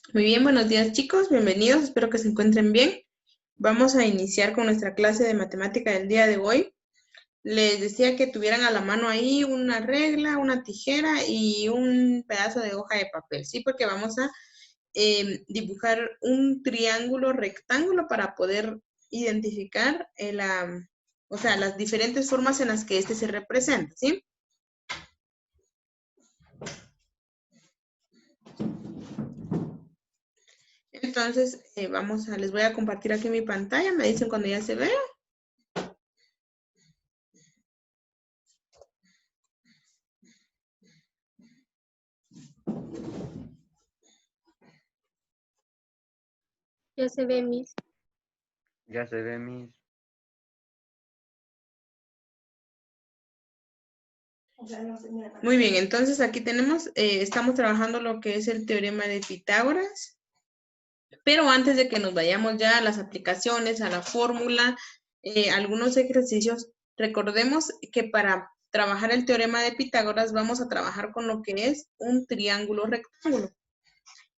Muy bien, buenos días chicos, bienvenidos, espero que se encuentren bien. Vamos a iniciar con nuestra clase de matemática del día de hoy. Les decía que tuvieran a la mano ahí una regla, una tijera y un pedazo de hoja de papel, ¿sí? Porque vamos a dibujar un triángulo rectángulo para poder identificar las diferentes formas en las que este se representa, ¿sí? Entonces, les voy a compartir aquí mi pantalla, me dicen cuando ya se vea. Ya se ve, Miss. Ya se ve, Miss. Muy bien, entonces aquí tenemos, estamos trabajando lo que es el teorema de Pitágoras. Pero antes de que nos vayamos ya a las aplicaciones, a la fórmula, algunos ejercicios, recordemos que para trabajar el teorema de Pitágoras vamos a trabajar con lo que es un triángulo rectángulo.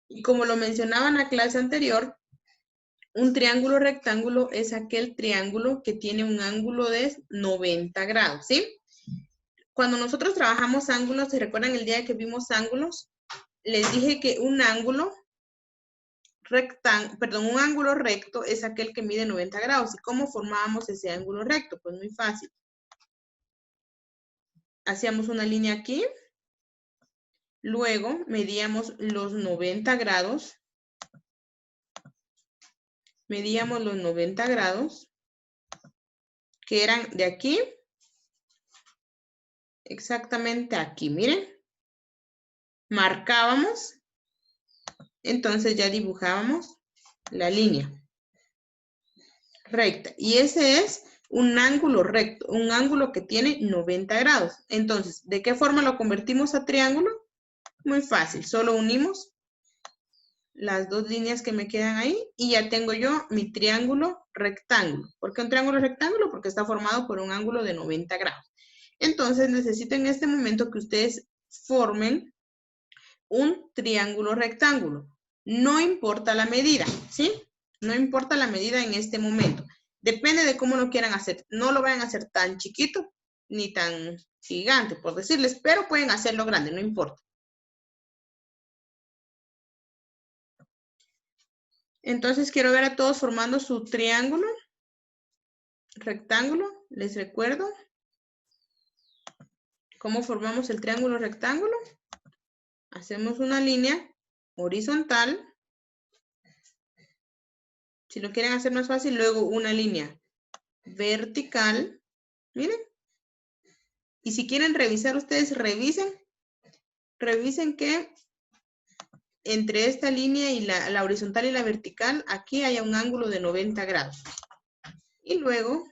Y como lo mencionaba en la clase anterior, un triángulo rectángulo es aquel triángulo que tiene un ángulo de 90 grados, ¿sí? Cuando nosotros trabajamos ángulos, ¿se recuerdan el día que vimos ángulos? Les dije que un ángulo recto es aquel que mide 90 grados. ¿Y cómo formábamos ese ángulo recto? Pues muy fácil. Hacíamos una línea aquí. Luego medíamos los 90 grados. Medíamos los 90 grados, que eran de aquí, exactamente aquí, miren. Marcábamos, entonces ya dibujábamos la línea recta. Y ese es un ángulo recto, un ángulo que tiene 90 grados. Entonces, ¿de qué forma lo convertimos a triángulo? Muy fácil, solo unimos las dos líneas que me quedan ahí y ya tengo yo mi triángulo rectángulo. ¿Por qué un triángulo rectángulo? Porque está formado por un ángulo de 90 grados. Entonces necesito en este momento que ustedes formen un triángulo rectángulo. No importa la medida, ¿sí? No importa la medida en este momento. Depende de cómo lo quieran hacer. No lo vayan a hacer tan chiquito ni tan gigante, por decirles, pero pueden hacerlo grande, no importa. Entonces quiero ver a todos formando su triángulo rectángulo. Les recuerdo cómo formamos el triángulo rectángulo. Hacemos una línea horizontal. Si lo quieren hacer más fácil, luego una línea vertical. Miren. Y si quieren revisar, ustedes revisen. Revisen que entre esta línea y la horizontal y la vertical, aquí haya un ángulo de 90 grados. Y luego,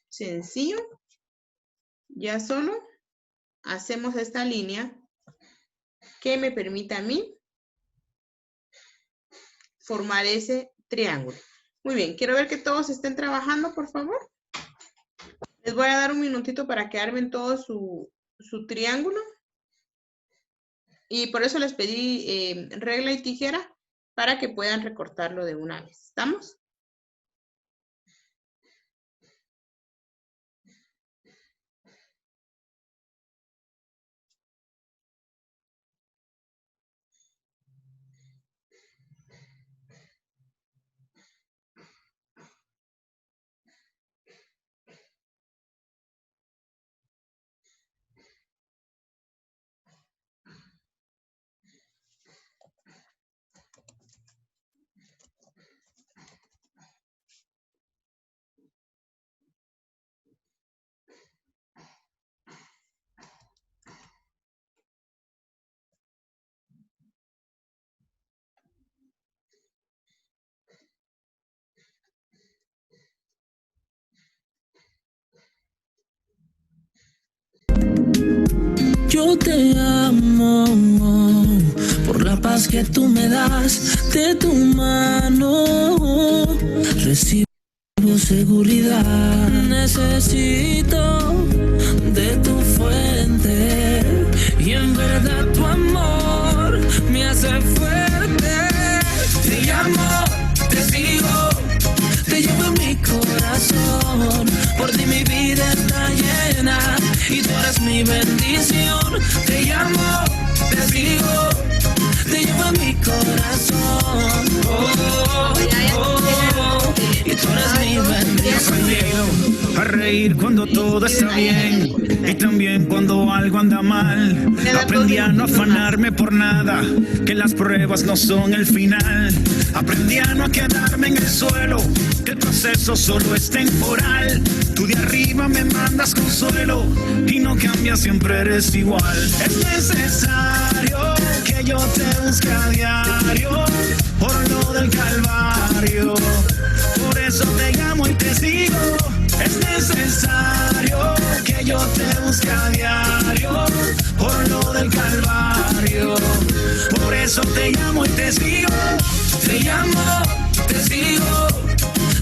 sencillo, ya solo hacemos esta línea que me permite a mí formar ese triángulo. Muy bien, quiero ver que todos estén trabajando, por favor. Les voy a dar un minutito para que armen todo su triángulo. Y por eso les pedí regla y tijera para que puedan recortarlo de una vez. ¿Estamos? Yo te amo por la paz que tú me das de tu mano. Recibo seguridad. Necesito de tu fuente y en verdad tu amor me hace fuerte. mi bendición. Te llamo, te sigo, te llevo en mi corazón. Y tú eres mi bendición. A reír cuando todo está bien y también cuando algo anda mal. Aprendí a no afanarme por nada, que las pruebas no son el final. Aprendí a no quedarme en el suelo, que el proceso solo es temporal. Tú de arriba me mandas consuelo y no cambias, siempre eres igual. Es necesario que yo te busque a diario por lo del Calvario. Por eso te llamo y te sigo. Es necesario que yo te busque a diario por lo del Calvario. Por eso te llamo y te sigo. Te llamo, te sigo,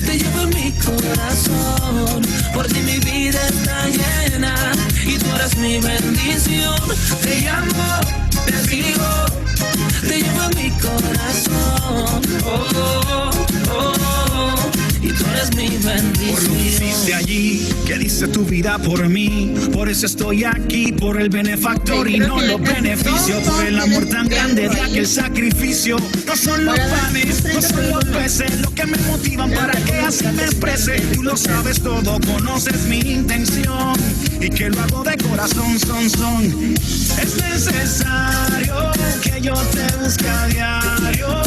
te llevo en mi corazón. Por ti mi vida está llena y tú eres mi bendición. Te llamo, te sigo, te llevo en mi corazón. Y tú eres mi bendición. Por lo que hiciste allí, que diste tu vida por mí. Por eso estoy aquí, por el benefactor y no los beneficios. Por el amor tan grande de aquel sacrificio. No son los panes, no son los peces lo que me motivan para que así me exprese. Tú lo sabes todo, conoces mi intención y que lo hago de corazón, son. Es necesario que yo te busque a diario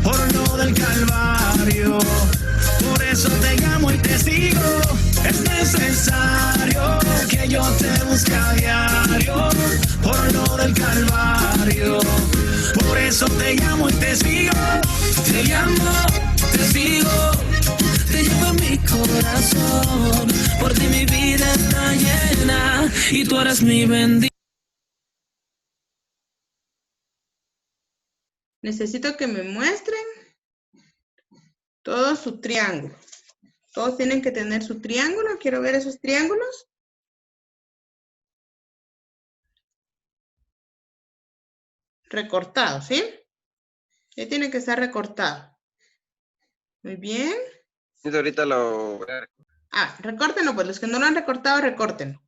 por lo del Calvario. Por eso te llamo y te sigo. Es necesario que yo te busque a diario por lo del Calvario. Por eso te llamo y te sigo. Te llamo, te sigo, te llevo en mi corazón. Por ti mi vida está llena y tú eres mi bendición. Necesito que me muestren todo su triángulo. Todos tienen que tener su triángulo. Quiero ver esos triángulos. Recortados, ¿sí? Ya tiene que estar recortado. Muy bien. Sí, ahorita lo voy a... Recórtenlo, pues los que no lo han recortado, recórtenlo.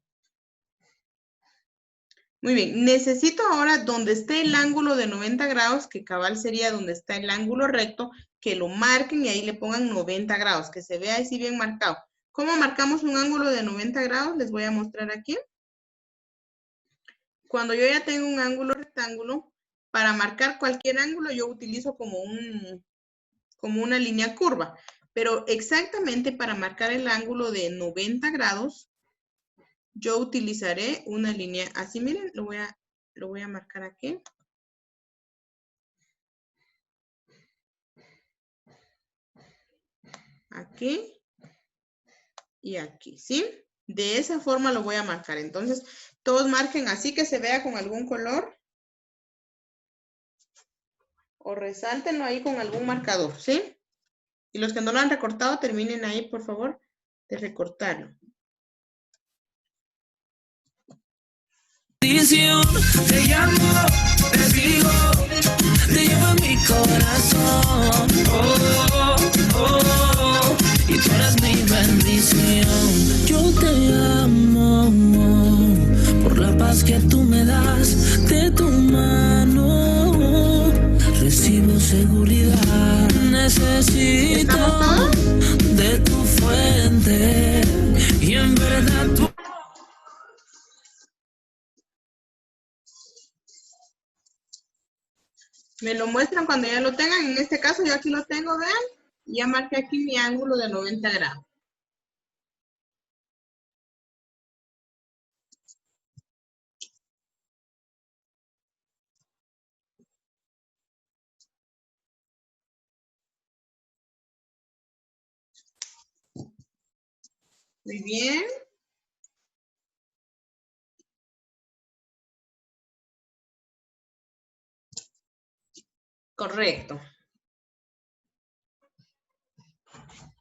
Muy bien, necesito ahora donde esté el ángulo de 90 grados, que cabal sería donde está el ángulo recto, que lo marquen y ahí le pongan 90 grados, que se vea así bien marcado. ¿Cómo marcamos un ángulo de 90 grados? Les voy a mostrar aquí. Cuando yo ya tengo un ángulo rectángulo, para marcar cualquier ángulo yo utilizo como una línea curva. Pero exactamente para marcar el ángulo de 90 grados, yo utilizaré una línea así, miren, lo voy a marcar aquí. Aquí y aquí, ¿sí? De esa forma lo voy a marcar. Entonces, todos marquen así que se vea con algún color. O resáltenlo ahí con algún marcador, ¿sí? Y los que no lo han recortado, terminen ahí, por favor, de recortarlo. Te llamo, te sigo, te llevo en mi corazón. Y tú eres mi bendición. Yo te amo por la paz que tú me das. De tu mano recibo seguridad. Necesito de tu fuente y en verdad tú. Me lo muestran cuando ya lo tengan. En este caso yo aquí lo tengo, vean. Ya marqué aquí mi ángulo de 90 grados. Muy bien. Correcto.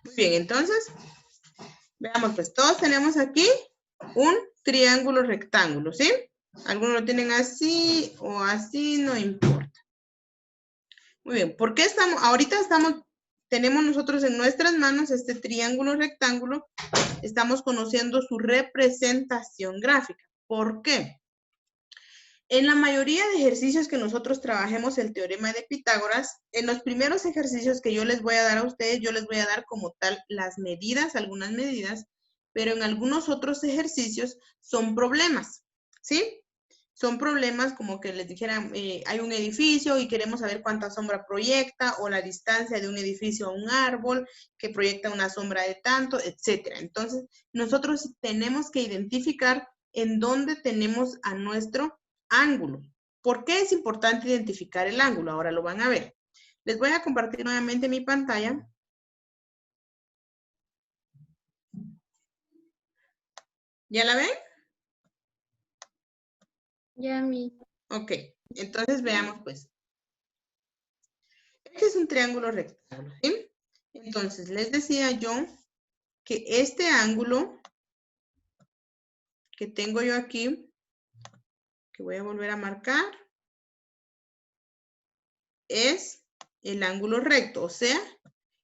Muy bien, entonces, veamos, pues todos tenemos aquí un triángulo rectángulo, ¿sí? Algunos lo tienen así o así, no importa. Muy bien, ¿por qué tenemos nosotros en nuestras manos este triángulo rectángulo? Estamos conociendo su representación gráfica. ¿Por qué? En la mayoría de ejercicios que nosotros trabajemos el teorema de Pitágoras, en los primeros ejercicios que yo les voy a dar a ustedes, yo les voy a dar como tal las medidas, algunas medidas, pero en algunos otros ejercicios son problemas, ¿sí? Son problemas como que les dijeran, hay un edificio y queremos saber cuánta sombra proyecta, o la distancia de un edificio a un árbol que proyecta una sombra de tanto, etcétera. Entonces, nosotros tenemos que identificar en dónde tenemos a nuestro ángulo. ¿Por qué es importante identificar el ángulo? Ahora lo van a ver. Les voy a compartir nuevamente mi pantalla. ¿Ya la ven? Ya, mi. Ok, entonces veamos pues. Este es un triángulo rectángulo, ¿sí? Entonces, les decía yo que este ángulo que tengo yo aquí, que voy a volver a marcar, es el ángulo recto, o sea,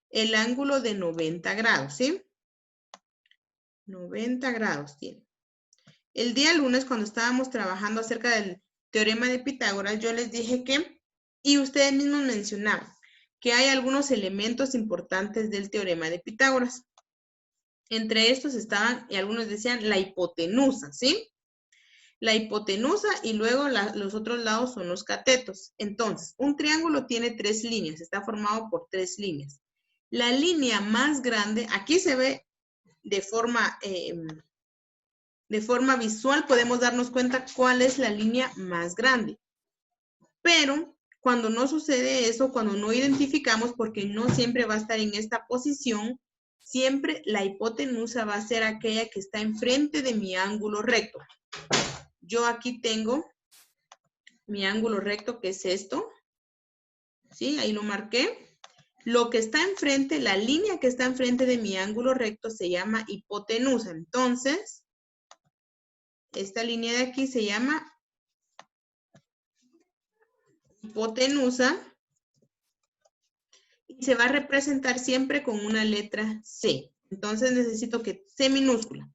el ángulo de 90 grados, ¿sí? 90 grados tiene. El día lunes, cuando estábamos trabajando acerca del teorema de Pitágoras, yo les dije que, y ustedes mismos mencionaban, que hay algunos elementos importantes del teorema de Pitágoras. Entre estos estaban, y algunos decían, la hipotenusa, ¿sí? La hipotenusa y luego los otros lados son los catetos. Entonces, un triángulo tiene 3 líneas, está formado por 3 líneas. La línea más grande, aquí se ve de forma visual, podemos darnos cuenta cuál es la línea más grande. Pero cuando no sucede eso, cuando no identificamos, porque no siempre va a estar en esta posición, siempre la hipotenusa va a ser aquella que está enfrente de mi ángulo recto. Yo aquí tengo mi ángulo recto, que es esto. ¿Sí? Ahí lo marqué. Lo que está enfrente, la línea que está enfrente de mi ángulo recto se llama hipotenusa. Entonces, esta línea de aquí se llama hipotenusa y se va a representar siempre con una letra C. Entonces necesito que C minúscula.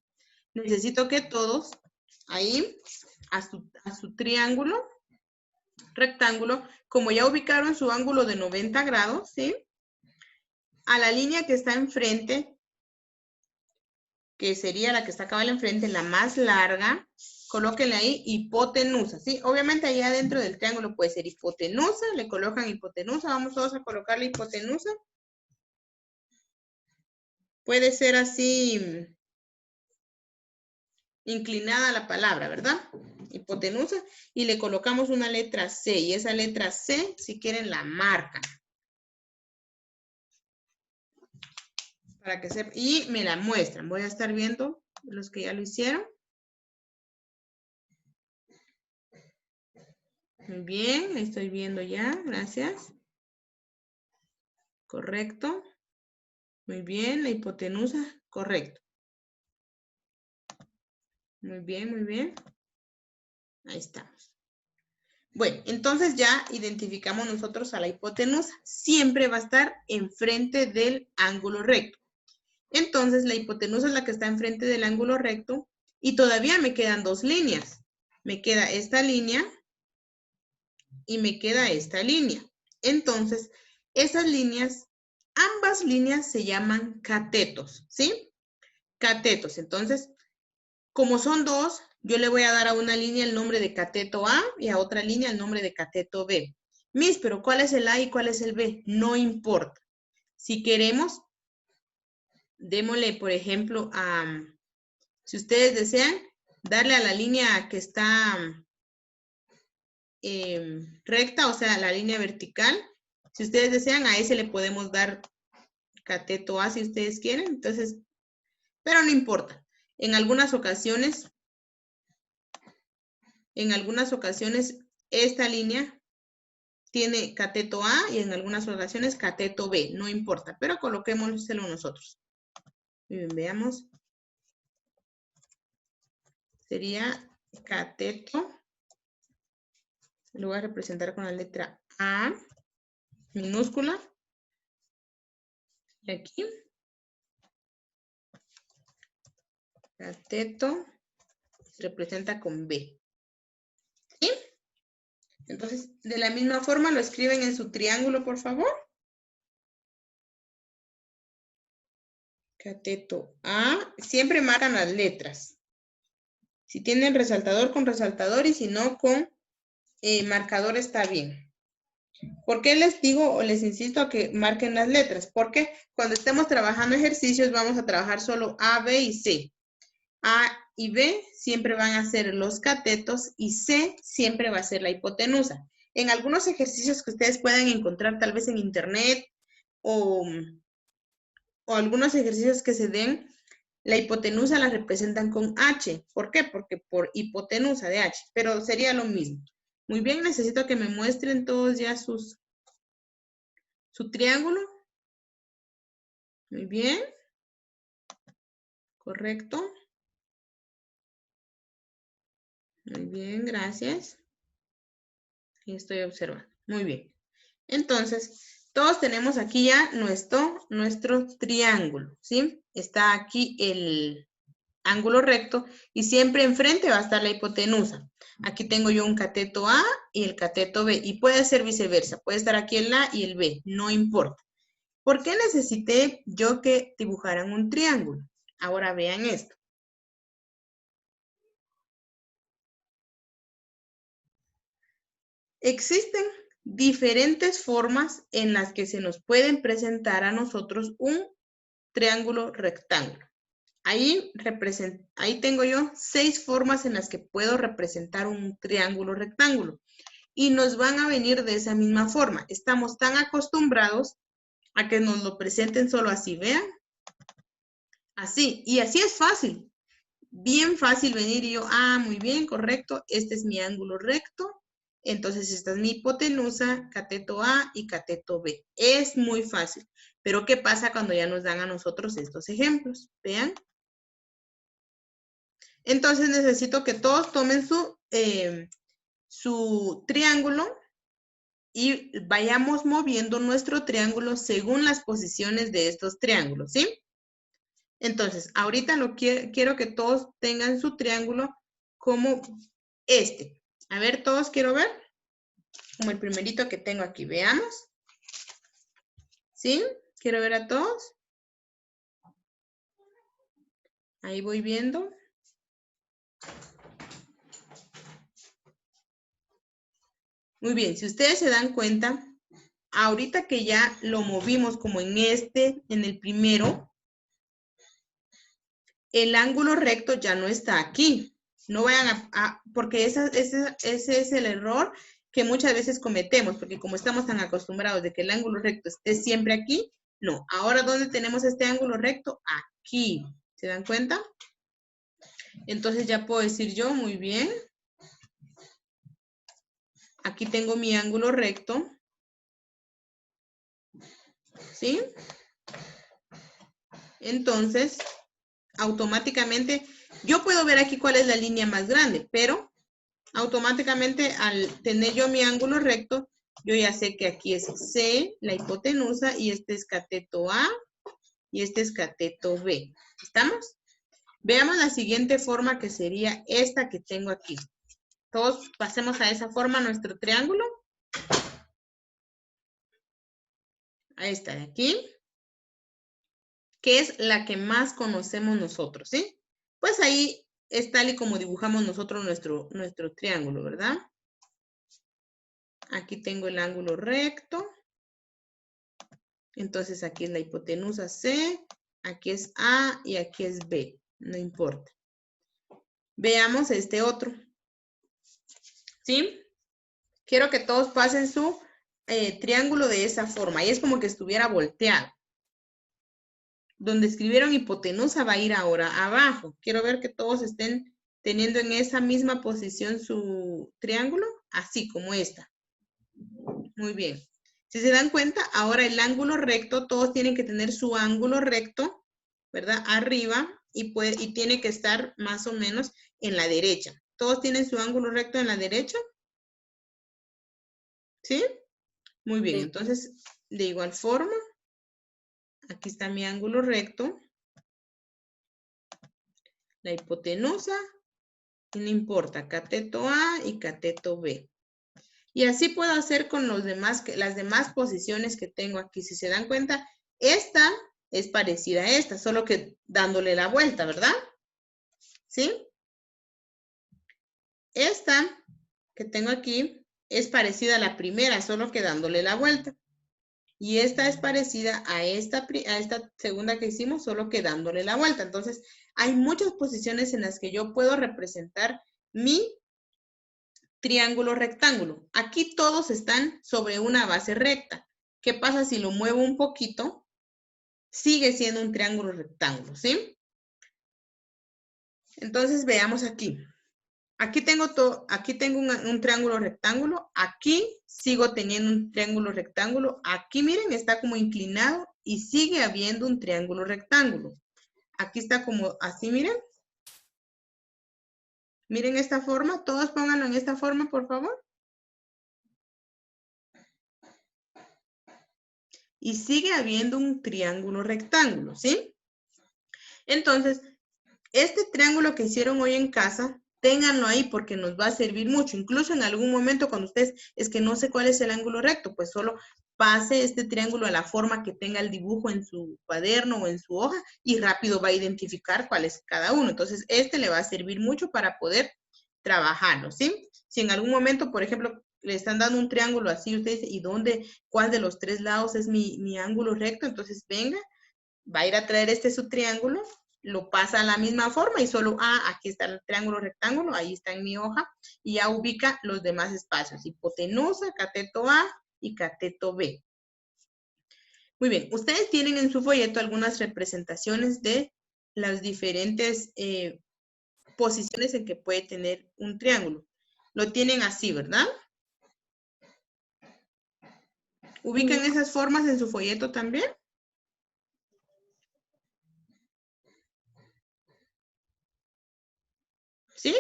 Necesito que todos ahí a su triángulo, rectángulo, como ya ubicaron su ángulo de 90 grados, ¿sí? A la línea que está enfrente, que sería la que está acá enfrente, la más larga, colóquenle ahí hipotenusa, ¿sí? Obviamente ahí adentro del triángulo puede ser hipotenusa, le colocan hipotenusa, vamos todos a colocarle hipotenusa. Puede ser así inclinada la palabra, ¿verdad? Hipotenusa, y le colocamos una letra C, y esa letra C, si quieren, la marcan. Para que sepan, y me la muestran. Voy a estar viendo los que ya lo hicieron. Muy bien, estoy viendo ya, gracias. Correcto. Muy bien, la hipotenusa, correcto. Muy bien, muy bien. Ahí estamos. Bueno, entonces ya identificamos nosotros a la hipotenusa. Siempre va a estar enfrente del ángulo recto. Entonces, la hipotenusa es la que está enfrente del ángulo recto y todavía me quedan 2 líneas. Me queda esta línea y me queda esta línea. Entonces, esas líneas, ambas líneas se llaman catetos, ¿sí? Catetos. Entonces, como son 2, yo le voy a dar a una línea el nombre de cateto A y a otra línea el nombre de cateto B. Miss, pero ¿cuál es el A y cuál es el B? No importa. Si queremos, démosle, por ejemplo, si ustedes desean, darle a la línea que está recta, o sea, la línea vertical. Si ustedes desean, a ese le podemos dar cateto A si ustedes quieren. Entonces, pero no importa. En algunas ocasiones, esta línea tiene cateto A y en algunas ocasiones cateto B. No importa, pero coloquémoslo nosotros. Bien, veamos. Sería cateto. Lo voy a representar con la letra A minúscula. Y aquí. Cateto Se representa con B. ¿Sí? Entonces, de la misma forma lo escriben en su triángulo, por favor. Cateto A. Siempre marcan las letras. Si tienen resaltador, con resaltador, y si no, con marcador está bien. ¿Por qué les digo o les insisto a que marquen las letras? Porque cuando estemos trabajando ejercicios vamos a trabajar solo A, B y C. A y B siempre van a ser los catetos y C siempre va a ser la hipotenusa. En algunos ejercicios que ustedes puedan encontrar tal vez en internet o algunos ejercicios que se den, la hipotenusa la representan con H. ¿Por qué? Porque por hipotenusa de H, pero sería lo mismo. Muy bien, necesito que me muestren todos ya su triángulo. Muy bien. Correcto. Muy bien, gracias. Y estoy observando. Muy bien. Entonces, todos tenemos aquí ya nuestro triángulo, ¿sí? Está aquí el ángulo recto y siempre enfrente va a estar la hipotenusa. Aquí tengo yo un cateto A y el cateto B y puede ser viceversa. Puede estar aquí el A y el B, no importa. ¿Por qué necesité yo que dibujaran un triángulo? Ahora vean esto. Existen diferentes formas en las que se nos pueden presentar a nosotros un triángulo rectángulo. Ahí tengo yo 6 formas en las que puedo representar un triángulo rectángulo. Y nos van a venir de esa misma forma. Estamos tan acostumbrados a que nos lo presenten solo así, vean. Así, y así es fácil. Bien fácil venir y yo, muy bien, correcto, este es mi ángulo recto. Entonces, esta es mi hipotenusa, cateto A y cateto B. Es muy fácil. Pero, ¿qué pasa cuando ya nos dan a nosotros estos ejemplos? Vean. Entonces, necesito que todos tomen su triángulo y vayamos moviendo nuestro triángulo según las posiciones de estos triángulos, ¿sí? Entonces, ahorita quiero que todos tengan su triángulo como este. A ver, todos quiero ver. Como el primerito que tengo aquí, veamos. ¿Sí? Quiero ver a todos. Ahí voy viendo. Muy bien, si ustedes se dan cuenta, ahorita que ya lo movimos como en el primero, el ángulo recto ya no está aquí. No vayan porque ese es el error que muchas veces cometemos, porque como estamos tan acostumbrados de que el ángulo recto esté siempre aquí, no. Ahora, ¿dónde tenemos este ángulo recto? Aquí. ¿Se dan cuenta? Entonces ya puedo decir yo, muy bien. Aquí tengo mi ángulo recto. ¿Sí? Entonces, automáticamente, yo puedo ver aquí cuál es la línea más grande, pero automáticamente al tener yo mi ángulo recto, yo ya sé que aquí es C, la hipotenusa, y este es cateto A, y este es cateto B. ¿Estamos? Veamos la siguiente forma que sería esta que tengo aquí. Todos pasemos a esa forma nuestro triángulo. A esta de aquí. Que es la que más conocemos nosotros, ¿sí? Pues ahí es tal y como dibujamos nosotros nuestro triángulo, ¿verdad? Aquí tengo el ángulo recto. Entonces aquí es la hipotenusa C, aquí es A y aquí es B. No importa. Veamos este otro. ¿Sí? Quiero que todos pasen su triángulo de esa forma. Y es como que estuviera volteado. Donde escribieron hipotenusa va a ir ahora abajo. Quiero ver que todos estén teniendo en esa misma posición su triángulo, así como esta. Muy bien. Si se dan cuenta, ahora el ángulo recto, todos tienen que tener su ángulo recto, ¿verdad? Arriba y tiene que estar más o menos en la derecha. ¿Todos tienen su ángulo recto en la derecha? ¿Sí? Muy bien. Entonces, de igual forma, aquí está mi ángulo recto. La hipotenusa No importa, cateto A y cateto B. Y así puedo hacer con los demás, las demás posiciones que tengo aquí. Si se dan cuenta, esta es parecida a esta, solo que dándole la vuelta, ¿verdad? ¿Sí? Esta que tengo aquí es parecida a la primera, solo que dándole la vuelta. Y esta es parecida a esta segunda que hicimos, solo que dándole la vuelta. Entonces, hay muchas posiciones en las que yo puedo representar mi triángulo rectángulo. Aquí todos están sobre una base recta. ¿Qué pasa si lo muevo un poquito? Sigue siendo un triángulo rectángulo, Entonces, veamos aquí. Aquí tengo un triángulo rectángulo. Aquí sigo teniendo un triángulo rectángulo. Aquí, miren, está como inclinado y sigue habiendo un triángulo rectángulo. Aquí está como así, miren. Miren esta forma. Todos pónganlo en esta forma, por favor. Y sigue habiendo un triángulo rectángulo, ¿sí? Entonces, este triángulo que hicieron hoy en casa, ténganlo ahí porque nos va a servir mucho. Incluso en algún momento cuando ustedes, es que no sé cuál es el ángulo recto, pues solo pase este triángulo a la forma que tenga el dibujo en su cuaderno o en su hoja y rápido va a identificar cuál es cada uno. Entonces, este le va a servir mucho para poder trabajarlo, ¿sí? Si en algún momento, por ejemplo, le están dando un triángulo así, usted dice, ¿y cuál de los tres lados es mi ángulo recto? Entonces, venga, va a ir a traer su triángulo, lo pasa a la misma forma y solo, aquí está el triángulo rectángulo, ahí está en mi hoja, y ya ubica los demás espacios, hipotenusa, cateto A y cateto B. Muy bien, ustedes tienen en su folleto algunas representaciones de las diferentes posiciones en que puede tener un triángulo. Lo tienen así, ¿verdad? ¿Ubican esas formas en su folleto también? ¿Sí?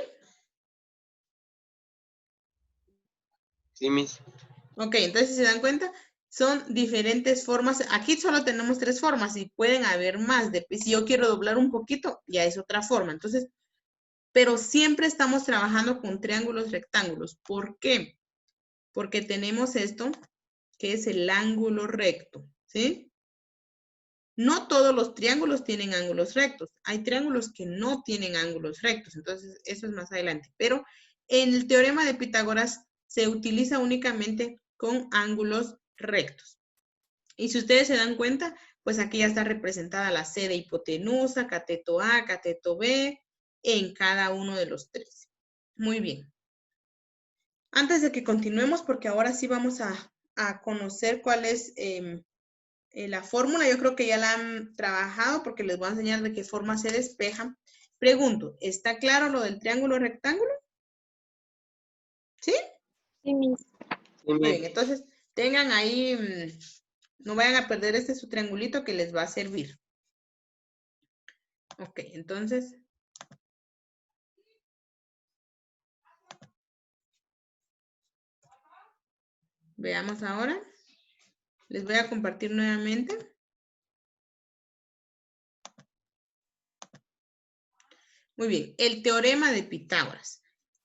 Sí, Miss. Ok, entonces si se dan cuenta, son diferentes formas. Aquí solo tenemos 3 formas y pueden haber más. Si yo quiero doblar un poquito, ya es otra forma. Entonces, pero siempre estamos trabajando con triángulos rectángulos. ¿Por qué? Porque tenemos esto, que es el ángulo recto, ¿sí? No todos los triángulos tienen ángulos rectos. Hay triángulos que no tienen ángulos rectos. Entonces, eso es más adelante. Pero en el teorema de Pitágoras se utiliza únicamente con ángulos rectos. Y si ustedes se dan cuenta, pues aquí ya está representada la C de hipotenusa, cateto A, cateto B, en cada uno de los 3. Muy bien. Antes de que continuemos, porque ahora sí vamos a conocer cuál es la fórmula, yo creo que ya la han trabajado porque les voy a enseñar de qué forma se despeja. Pregunto, ¿está claro lo del triángulo rectángulo? ¿Sí? Sí, Miss. Sí, Muy Miss. bien, entonces tengan ahí, no vayan a perder su triangulito que les va a servir. Ok, entonces. Veamos ahora. Les voy a compartir nuevamente. Muy bien, el teorema de Pitágoras.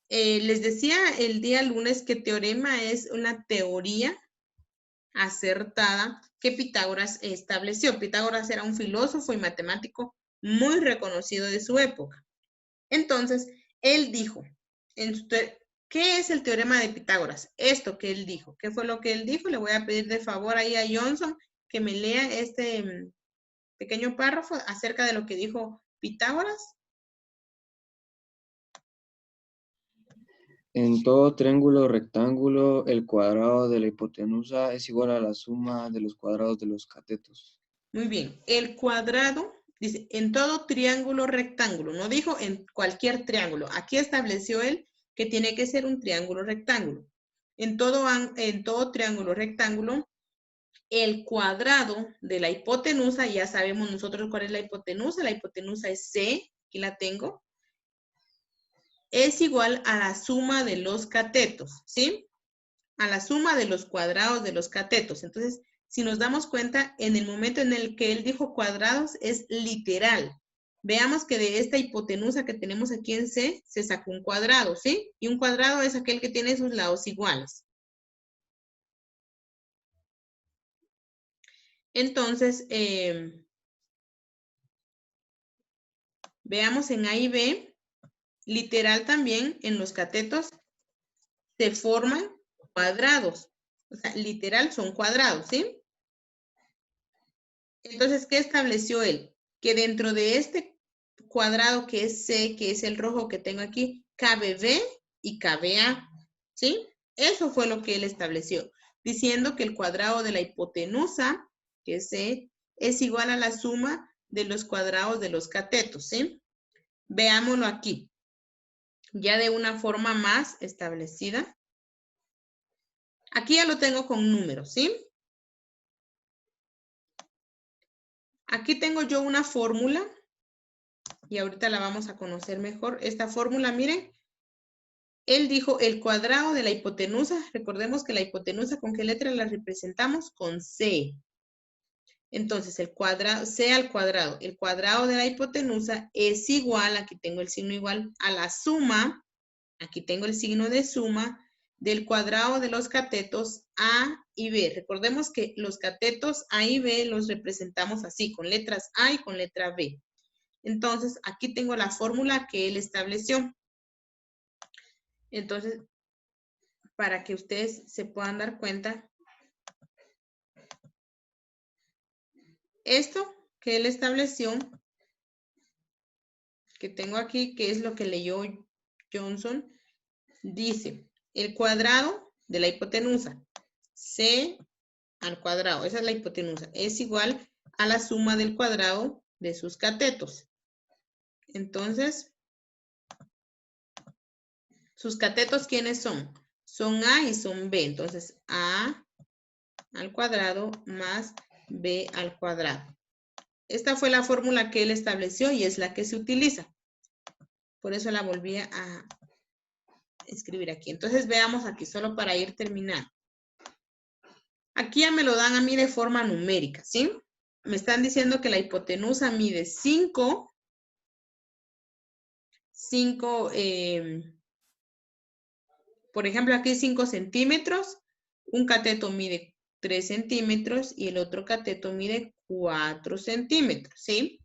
Les decía el día lunes que teorema es una teoría acertada que Pitágoras estableció. Pitágoras era un filósofo y matemático muy reconocido de su época. Entonces, él dijo, ¿qué es el teorema de Pitágoras? Esto que él dijo. ¿Qué fue lo que él dijo? Le voy a pedir de favor ahí a Johnson que me lea este pequeño párrafo acerca de lo que dijo Pitágoras. En todo triángulo rectángulo, el cuadrado de la hipotenusa es igual a la suma de los cuadrados de los catetos. Muy bien. El cuadrado, dice, en todo triángulo rectángulo. No dijo en cualquier triángulo. Aquí estableció él que tiene que ser un triángulo rectángulo. En todo triángulo rectángulo, el cuadrado de la hipotenusa, ya sabemos nosotros cuál es la hipotenusa es C, aquí la tengo, es igual a la suma de los catetos, ¿sí? A la suma de los cuadrados de los catetos. Entonces, si nos damos cuenta, en el momento en el que él dijo cuadrados, es literal. Veamos que de esta hipotenusa que tenemos aquí en C, se sacó un cuadrado, ¿sí? Y un cuadrado es aquel que tiene sus lados iguales. Entonces, veamos en A y B, literal también en los catetos se forman cuadrados. O sea, literal son cuadrados, ¿sí? Entonces, ¿qué estableció él? Que dentro de este cuadrado que es C, que es el rojo que tengo aquí, cabe B y cabe A, ¿sí? Eso fue lo que él estableció, diciendo que el cuadrado de la hipotenusa, que es C, es igual a la suma de los cuadrados de los catetos, ¿sí? Veámoslo aquí, ya de una forma más establecida. Aquí ya lo tengo con números, ¿sí? Aquí tengo yo una fórmula y ahorita la vamos a conocer mejor. Esta fórmula, miren, él dijo el cuadrado de la hipotenusa. Recordemos que la hipotenusa, ¿con qué letra la representamos? Con C. Entonces, el cuadrado, C al cuadrado. El cuadrado de la hipotenusa es igual, aquí tengo el signo igual, a la suma, aquí tengo el signo de suma, del cuadrado de los catetos A y B. Recordemos que los catetos A y B los representamos así, con letras A y con letra B. Entonces, aquí tengo la fórmula que él estableció. Entonces, para que ustedes se puedan dar cuenta, esto que él estableció, que tengo aquí, que es lo que leyó Johnson, dice, el cuadrado de la hipotenusa, C al cuadrado, esa es la hipotenusa, es igual a la suma del cuadrado de sus catetos. Entonces, sus catetos, ¿quiénes son? Son A y son B. Entonces, A al cuadrado más B al cuadrado. Esta fue la fórmula que él estableció y es la que se utiliza. Por eso la volví a escribir aquí. Entonces, veamos aquí, solo para ir terminando. Aquí ya me lo dan a mí de forma numérica, ¿sí? Me están diciendo que la hipotenusa mide 5, por ejemplo, aquí 5 centímetros, un cateto mide 3 centímetros y el otro cateto mide 4 centímetros, ¿sí?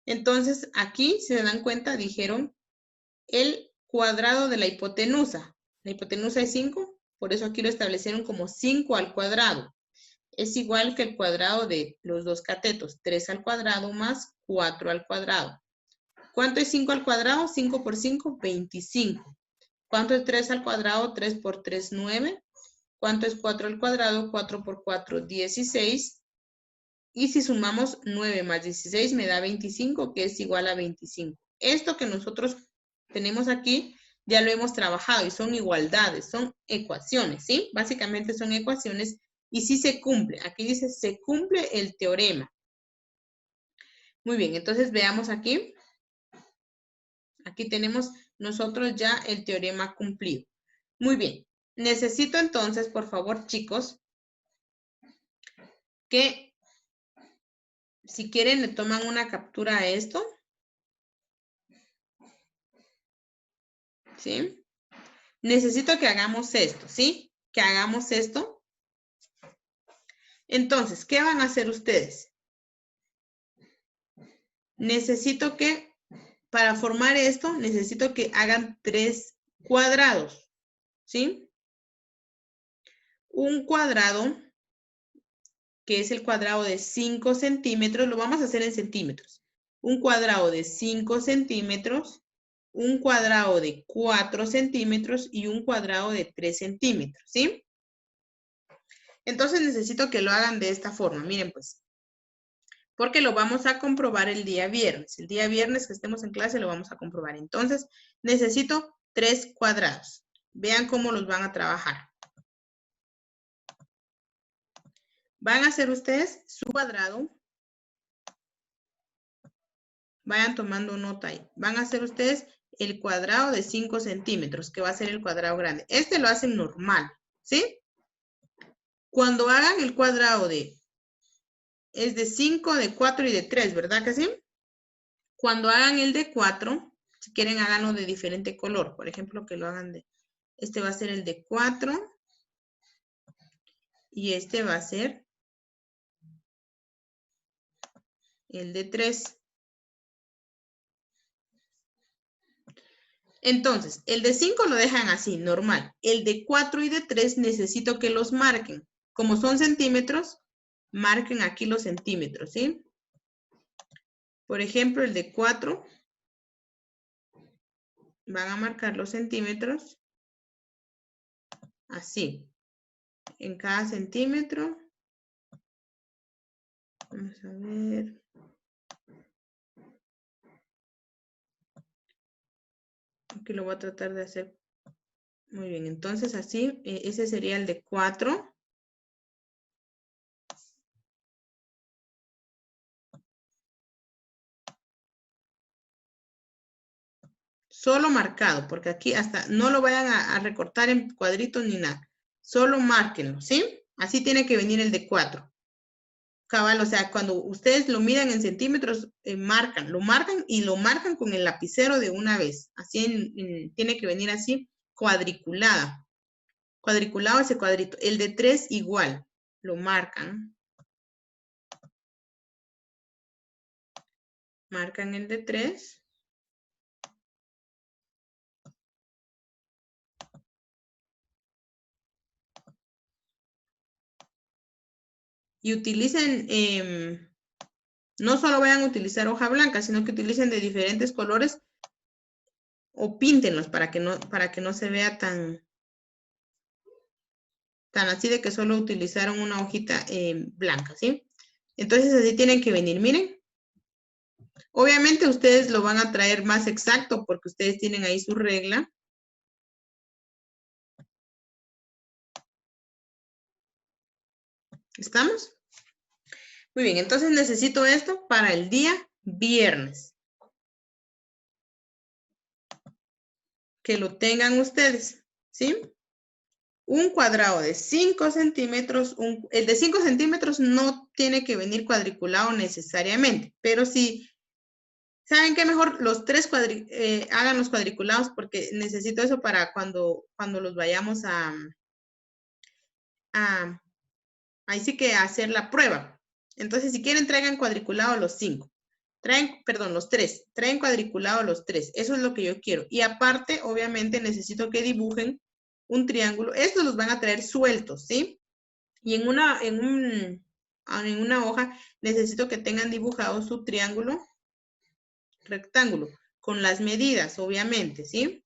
Entonces, aquí, si se dan cuenta, dijeron el cuadrado de la hipotenusa. La hipotenusa es 5, por eso aquí lo establecieron como 5 al cuadrado. Es igual que el cuadrado de los dos catetos, 3 al cuadrado más 4 al cuadrado. ¿Cuánto es 5 al cuadrado? 5 por 5, 25. ¿Cuánto es 3 al cuadrado? 3 por 3, 9. ¿Cuánto es 4 al cuadrado? 4 por 4, 16. Y si sumamos 9 más 16 me da 25, que es igual a 25. Esto que nosotros tenemos aquí ya lo hemos trabajado y son igualdades, son ecuaciones, ¿sí? Básicamente son ecuaciones y sí se cumple. Aquí dice se cumple el teorema. Muy bien, entonces veamos aquí. Aquí tenemos nosotros ya el teorema cumplido. Muy bien. Necesito entonces, por favor, chicos, que si quieren le toman una captura a esto. ¿Sí? Necesito que hagamos esto, ¿sí? Que hagamos esto. Entonces, ¿qué van a hacer ustedes? Necesito que, para formar esto, necesito que hagan 3 cuadrados, ¿sí? Un cuadrado, que es el cuadrado de 5 centímetros, lo vamos a hacer en centímetros. Un cuadrado de 5 centímetros, un cuadrado de 4 centímetros y un cuadrado de 3 centímetros, ¿sí? Entonces necesito que lo hagan de esta forma, miren pues. Porque lo vamos a comprobar el día viernes. El día viernes que estemos en clase lo vamos a comprobar. Entonces necesito 3 cuadrados. Vean cómo los van a trabajar. Van a hacer ustedes su cuadrado. Vayan tomando nota ahí. Van a hacer ustedes el cuadrado de 5 centímetros, que va a ser el cuadrado grande. Este lo hacen normal, ¿sí? Cuando hagan el cuadrado es de 5, de 4 y de 3, ¿verdad que sí? Cuando hagan el de 4, si quieren háganlo de diferente color. Por ejemplo, que lo hagan de... Este va a ser el de 4. Y este va a ser el de 3. Entonces, el de 5 lo dejan así, normal. El de 4 y de 3 necesito que los marquen. Como son centímetros, marquen aquí los centímetros, ¿sí? Por ejemplo, el de 4, van a marcar los centímetros, así. En cada centímetro. Vamos a ver. Aquí lo voy a tratar de hacer. Muy bien, entonces así, ese sería el de 4. Solo marcado, porque aquí hasta no lo vayan a recortar en cuadritos ni nada. Solo márquenlo, ¿sí? Así tiene que venir el de 4. Cabal, o sea, cuando ustedes lo midan en centímetros, lo marcan y lo marcan con el lapicero de una vez. Así tiene que venir así, cuadriculada. Cuadriculado ese cuadrito. El de 3 igual, lo marcan. Marcan el de 3. Y utilicen, no solo vayan a utilizar hoja blanca, sino que utilicen de diferentes colores o píntenlos para que no se vea tan así de que solo utilizaron una hojita blanca, ¿sí? Entonces así tienen que venir, miren. Obviamente ustedes lo van a traer más exacto porque ustedes tienen ahí su regla. ¿Estamos? Muy bien, entonces necesito esto para el día viernes. Que lo tengan ustedes, ¿sí? Un cuadrado de 5 centímetros, el de 5 centímetros no tiene que venir cuadriculado necesariamente, pero si saben que mejor los 3 hagan los cuadriculados porque necesito eso para cuando los vayamos ahí sí que hacer la prueba. Entonces, si quieren, traigan cuadriculado los 5. Los 3. Traen cuadriculado los 3. Eso es lo que yo quiero. Y aparte, obviamente, necesito que dibujen un triángulo. Estos los van a traer sueltos, ¿sí? Y en una hoja necesito que tengan dibujado su triángulo rectángulo con las medidas, obviamente, ¿sí?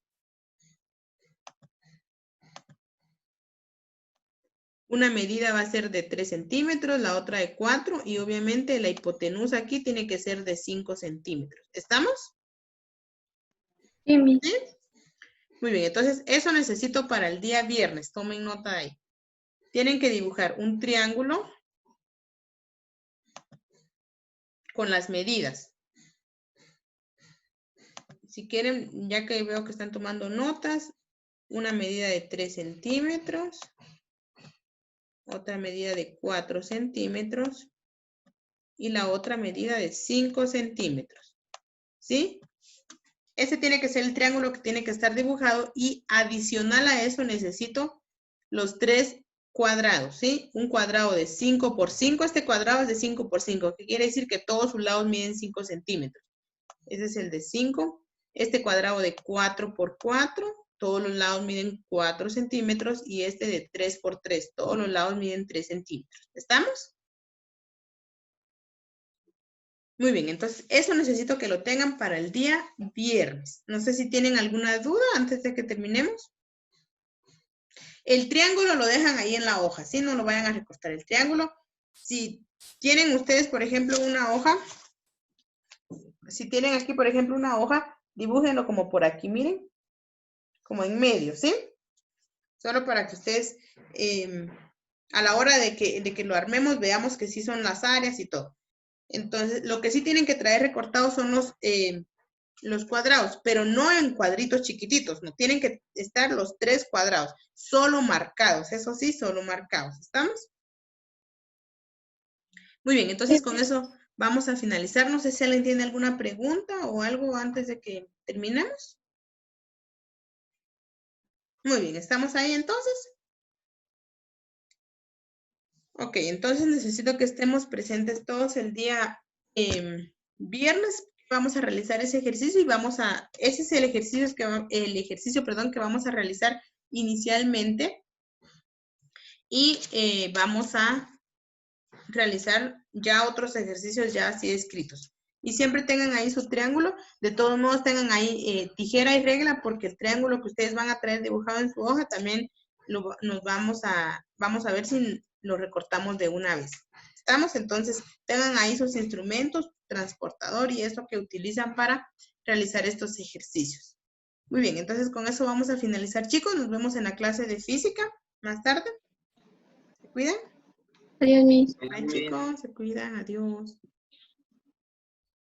Una medida va a ser de 3 centímetros, la otra de 4 y obviamente la hipotenusa aquí tiene que ser de 5 centímetros. ¿Estamos? Sí, Miss. ¿Sí? Muy bien, entonces eso necesito para el día viernes. Tomen nota ahí. Tienen que dibujar un triángulo con las medidas. Si quieren, ya que veo que están tomando notas, una medida de 3 centímetros. Otra medida de 4 centímetros. Y la otra medida de 5 centímetros. ¿Sí? Ese tiene que ser el triángulo que tiene que estar dibujado y adicional a eso necesito los 3 cuadrados, ¿sí? Un cuadrado de 5 por 5, este cuadrado es de 5 por 5, que quiere decir que todos sus lados miden 5 centímetros. Ese es el de 5. Este cuadrado de 4 por 4, todos los lados miden 4 centímetros y este de 3 por 3, todos los lados miden 3 centímetros. ¿Estamos? Muy bien, entonces eso necesito que lo tengan para el día viernes. No sé si tienen alguna duda antes de que terminemos. El triángulo lo dejan ahí en la hoja, ¿sí? No lo vayan a recortar. El triángulo, si tienen ustedes, por ejemplo, una hoja, si tienen aquí, por ejemplo, una hoja, dibújenlo como por aquí, miren, como en medio, ¿sí? Solo para que ustedes, a la hora de que lo armemos, veamos que sí son las áreas y todo. Entonces, lo que sí tienen que traer recortados son los cuadrados, pero no en cuadritos chiquititos, no tienen que estar los 3 cuadrados, solo marcados, eso sí, solo marcados. ¿Estamos? Muy bien, entonces con eso vamos a finalizar. No sé si alguien tiene alguna pregunta o algo antes de que terminemos. Muy bien, ¿estamos ahí entonces? Ok, entonces necesito que estemos presentes todos el día viernes. Vamos a realizar ese ejercicio y ese es el ejercicio que vamos a realizar inicialmente. Y vamos a realizar ya otros ejercicios ya así escritos. Y siempre tengan ahí su triángulo. De todos modos tengan ahí tijera y regla, porque el triángulo que ustedes van a traer dibujado en su hoja también vamos a ver si lo recortamos de una vez. ¿Estamos? Entonces tengan ahí sus instrumentos, transportador y eso que utilizan para realizar estos ejercicios. Muy bien, entonces con eso vamos a finalizar, chicos. Nos vemos en la clase de física más tarde. ¿Se cuidan? Adiós, Miss. Bye, chicos. Se cuidan. Adiós.